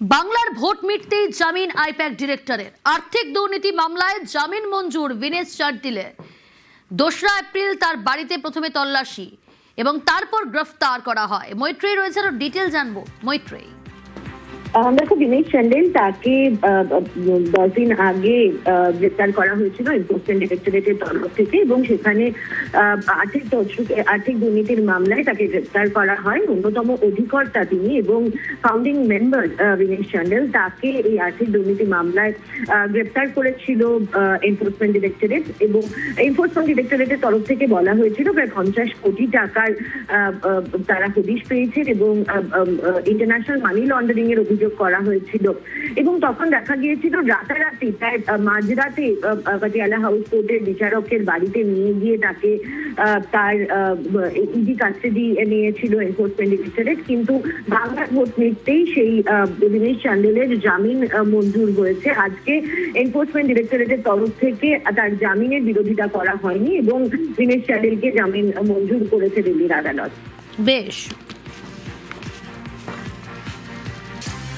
বাংলার ভোট মিটতেই জামিন আইপ্যাক ডিরেক্টরের। আর্থিক দুর্নীতি মামলায় জামিন মঞ্জুর দীনেশ চান্ডিলের। 2রা এপ্রিল তার বাড়িতে প্রথমে তল্লাশি এবং তারপর গ্রেফতার করা হয়। মৈত্রেয়ী রয়েছে, আরো ডিটেল জানবো। মৈত্রেয়ী, দেখো, দীনেশ চান্ডিল তাকে 10 দিন আগে গ্রেপ্তার করা হয়েছিল এনফোর্সমেন্ট ডিরেক্টরেটের তরফ থেকে এবং সেখানে আর্থিক দুর্নীতির মামলায় তাকে গ্রেপ্তার করা হয়। অন্যতম অধিকর্তা তিনি এবং ফাউন্ডিং মেম্বার দীনেশ চান্ডিল। তাকে এই আর্থিক দুর্নীতি মামলায় গ্রেপ্তার করেছিল এনফোর্সমেন্ট ডিরেক্টরেট এবং এনফোর্সমেন্ট ডিরেক্টরেটের তরফ থেকে বলা হয়েছিল প্রায় 50 কোটি টাকার তারা হদিশ পেয়েছেন এবং ইন্টারন্যাশনাল মানি লন্ডারিং এর অভিযোগ করা হয়েছিল। এবং তখন দেখা গিয়েছিল রাতারাতি প্রায় মাঝরাতে পাটিয়ালা হাউস কোর্টের বিচারকের বাড়িতে নিয়ে গিয়ে তাকে তার ইডি কাস্টাডি নিয়েছিল এনফোর্সমেন্ট ডিরেক্টরেট। কিন্তু বাংলার ভোট মিটতেই সেই দীনেশ চান্ডিলের জামিন মঞ্জুর হয়েছে। আজকে এনফোর্সমেন্ট ডিরেক্টরেটের তরফ থেকে তার জামিনের বিরোধিতা করা হয়নি এবং দীনেশ চান্ডিলকে জামিন মঞ্জুর করেছে দিল্লির আদালত। বেশ।